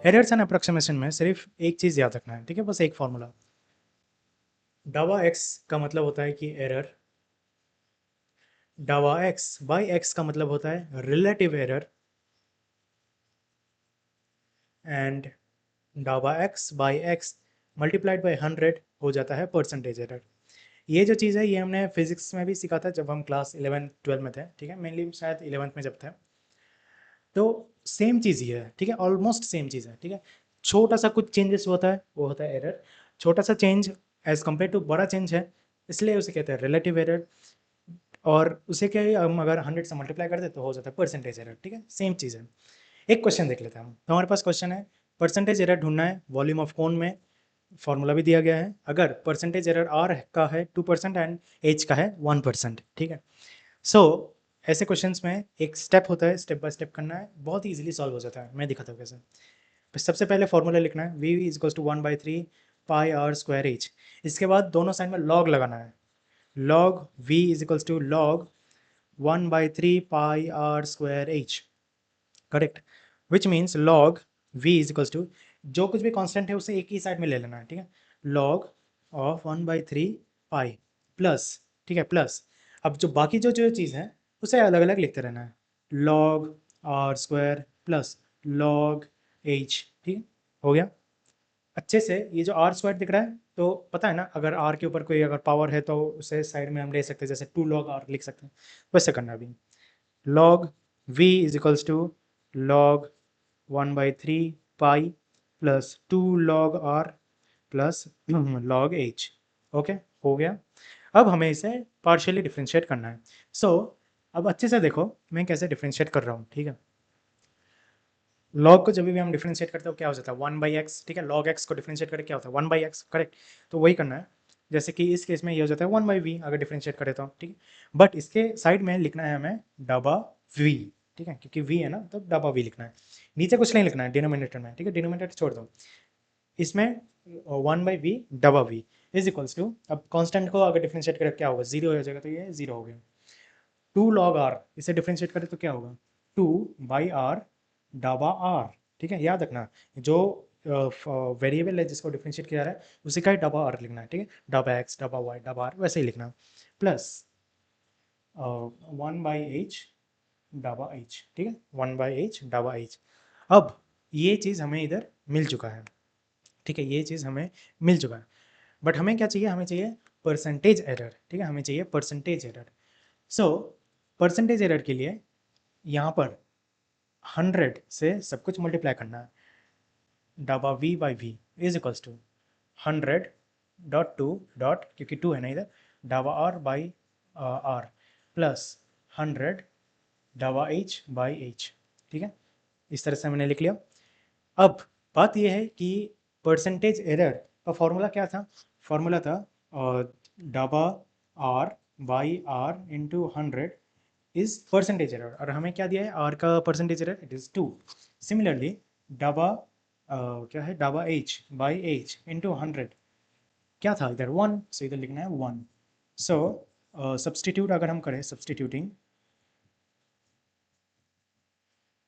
Errors and approximation में सिर्फ एक चीज़ याद रखना है, ठीक है, बस एक फॉर्मूला। डावा एक्स का मतलब होता है कि एरर, डावा एक्स बाई एक्स का मतलब होता है रिलेटिव एरर, एंड डावा x by x multiplied by 100 हो जाता है परसेंटेज एरर। ये जो चीज़ है ये हमने फिजिक्स में भी सीखा था जब हम क्लास 11-12 में थे, ठीक है, मेनली शायद 11th में जब थे। तो सेम चीज़ ही है, ठीक है, ऑलमोस्ट सेम चीज़ है, ठीक है। छोटा सा कुछ चेंजेस होता है, वो होता है एरर। छोटा सा चेंज एज कम्पेयर टू बड़ा चेंज है, इसलिए उसे कहते हैं रिलेटिव एरर। और उसे क्या है, हम अगर 100 से मल्टीप्लाई कर दे तो हो जाता है परसेंटेज एरर, ठीक है, सेम चीज़ है। एक क्वेश्चन देख लेते हैं हम। तो हमारे पास क्वेश्चन है, परसेंटेज एरर ढूंढना है वॉल्यूम ऑफ कोन में, फॉर्मूला भी दिया गया है। अगर परसेंटेज एरर आर का है 2% एंड एच का है 1%, ठीक है। सो ऐसे क्वेश्चंस में एक स्टेप होता है, स्टेप बाय स्टेप करना है, बहुत ही इजीली सॉल्व हो जाता है। मैं दिखाता हूँ कैसे। तो सबसे पहले फॉर्मूला लिखना है, v is equals to 1/3 pi r square h. इसके बाद दोनों साइड में लॉग लगाना है, log v is equals to log 1/3 pi r square h, correct. Which means log v is equals to, जो कुछ भी कांस्टेंट है उसे एक ही साइड में ले लेना है, ठीक है, log ऑफ 1/3 पाई प्लस, ठीक है, प्लस। अब जो बाकी जो चीज़ है उसे अलग अलग लिखते रहना है, log r square plus log h, ठीक है, हो गया। अच्छे से ये जो आर स्क्वायर दिख रहा है, तो पता है ना, अगर आर के ऊपर कोई अगर पावर है तो उसे साइड में हम ले सकते हैं, जैसे 2 log आर लिख सकते हैं, वैसे करना अभी। log v is equals to log 1/3 pi plus 2 log r plus log h। Okay, हो गया। अब हमें इसे पार्शियली डिफ्रेंशिएट करना है। सो अब अच्छे से देखो मैं कैसे डिफ्रेंशिएट कर रहा हूँ, ठीक है। लॉग को जब भी हम डिफ्रेंशिएट करते हो क्या हो जाता है 1/x, ठीक है, लॉग x को डिफ्रेंशिएट करके क्या होता है 1/x, करेक्ट। तो वही करना है, जैसे कि इस केस में ये हो जाता है 1/v अगर डिफ्रेंशिएट करें तो, ठीक है। बट इसके साइड में लिखना है हमें डबा v, ठीक है, क्योंकि v है ना, तो डबा v लिखना है। नीचे कुछ नहीं लिखना है डिनोमिनेटर में, ठीक है, डिनोमिनेटर छोड़ दो। इसमें 1/v डबा v इज इक्वल्स टू, अब कांस्टेंट को अगर डिफ्रेंशिएट करें क्या होगा, जीरो हो जाएगा, तो ये जीरो हो गया। 2 log r, इसे डिफ्रेंशिएट करें तो क्या होगा 2/r डाबा r, ठीक है, याद रखना जो वेरिएबल है जिसको डिफ्रेंशिएट किया जा रहा है उसी का ही डाबा r लिखना है, ठीक है, डाबा x डाबा y डाबा r वैसे ही लिखना, प्लस 1/h डाबा h, ठीक है, 1/h डाबा h। अब ये चीज़ हमें इधर मिल चुका है, ठीक है, ये चीज़ हमें मिल चुका है। बट हमें क्या चाहिए, हमें चाहिए परसेंटेज एरर, ठीक है, हमें चाहिए percentage error. So percentage error के लिए यहाँ पर 100 से सब कुछ मल्टीप्लाई करना है, डाबा v by we is equals to 100 dot 2 dot, क्योंकि 2 है ना इधर, डाबा r बाई r प्लस 100 डाबा h बाई h, ठीक है, इस तरह से मैंने लिख लिया। अब बात यह है कि परसेंटेज एरर का फॉर्मूला क्या था, फॉर्मूला था डाबा r by r into 100 is percentage error, और हमें क्या दिया है आर का percentage error, it is 2। Similarly डाबा क्या है, डाबा एच बाई एच इंटू 100 क्या था इधर 1, सो इधर लिखना है 1। सो सब्सटीट्यूट अगर हम करें, सब्सटीट्यूटिंग,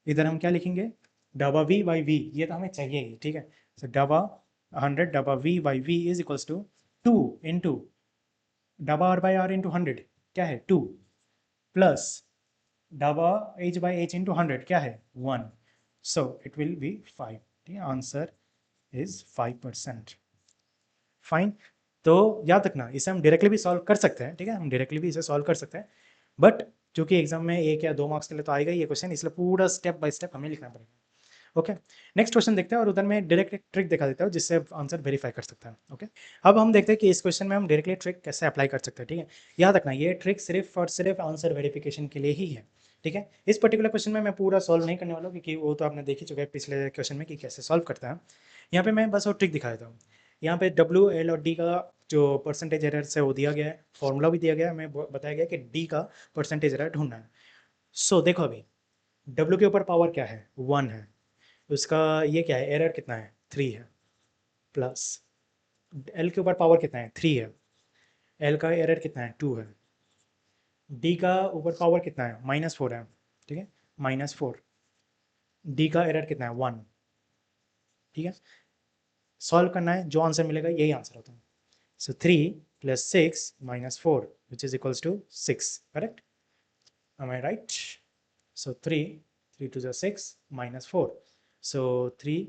इधर हम क्या लिखेंगे, डाबा वी बाई वी, ये तो हमें चाहिए ही, ठीक है। सो डाबा 100 डाबा V by we is equals to 2 into डाबा आर बाई आर इंटू 100 क्या है 2, प्लस डाबा एच बाई एच इंटू 100 क्या है 1। सो इट विल बी 5, ठीक है, आंसर इज 5%। फाइन। तो याद रखना इसे हम डायरेक्टली भी सॉल्व कर सकते हैं, ठीक है, हम डायरेक्टली भी इसे सॉल्व कर सकते हैं, बट चूंकि एग्जाम में 1 या 2 मार्क्स के लिए तो आएगा ये क्वेश्चन, इसलिए पूरा स्टेप बाय स्टेप हमें लिखना पड़ेगा। ओके, नेक्स्ट क्वेश्चन देखते हैं, और उधर मैं डायरेक्ट एक ट्रिक दिखा देता हूँ जिससे आंसर वेरीफाई कर सकते हैं। ओके, अब हम देखते हैं कि इस क्वेश्चन में हम डायरेक्टली ट्रिक कैसे अप्लाई कर सकते हैं, ठीक है। याद रखना ये ट्रिक सिर्फ और सिर्फ आंसर वेरिफिकेशन के लिए ही है, ठीक है। इस पर्टिकुलर क्वेश्चन में मैं पूरा सॉल्व नहीं करने वाला हूँ, क्योंकि वो तो आपने देख ही चुका है पिछले क्वेश्चन में कि कैसे सॉल्व करता है। यहाँ पे मैं बस वो ट्रिक दिखा देता हूँ। यहाँ पे डब्ल्यू एल और डी का जो परसेंटेज एरर से वो दिया गया है, फॉर्मूला भी दिया गया है, हमें बताया गया कि डी का परसेंटेज एरर ढूंढना है। सो देखो अभी डब्ल्यू के ऊपर पावर क्या है 1 है, उसका ये क्या है एरर कितना है 3 है, प्लस एल के ऊपर पावर कितना है 3 है, एल का एरर कितना है 2 है, डी का ऊपर पावर कितना है, -4 है, ठीक है, -4। डी का एरर कितना है, 1, ठीक है। सॉल्व करना है, जो आंसर मिलेगा यही आंसर होता है। So 3 + 6 - 4 which is equals to 6, correct, am I right? So 3 to the 6 - 4, so 3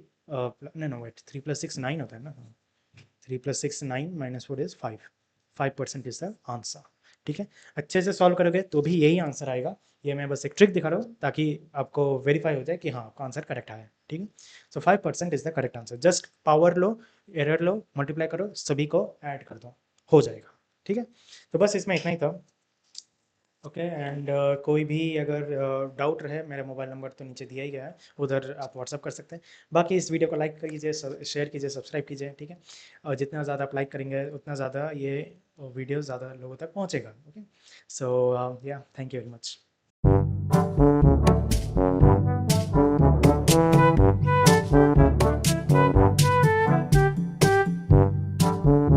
no wait, 3 + 6 9 होता है ना, 3 + 6 9 - 4 इज 5, 5% इज द आंसर, ठीक है। अच्छे से सॉल्व करोगे तो भी यही आंसर आएगा। ये मैं बस एक ट्रिक दिखा रहा हूँ ताकि आपको वेरीफाई हो जाए कि हाँ आपका आंसर करेक्ट आया है, ठीक है। सो 5% is the correct answer. Just power low, error low, multiply करो, सभी को ऐड कर दो, हो जाएगा, ठीक है। तो बस इसमें इतना ही था। ओके एंड कोई भी अगर डाउट रहे, मेरा मोबाइल नंबर तो नीचे दिया ही गया है, उधर आप व्हाट्सअप कर सकते हैं। बाकी इस वीडियो को लाइक कीजिए, शेयर कीजिए, सब्सक्राइब कीजिए, ठीक है। और जितना ज़्यादा आप लाइक करेंगे उतना ज़्यादा ये वीडियो ज़्यादा लोगों तक पहुँचेगा। ओके, सो या थैंक यू वेरी मच।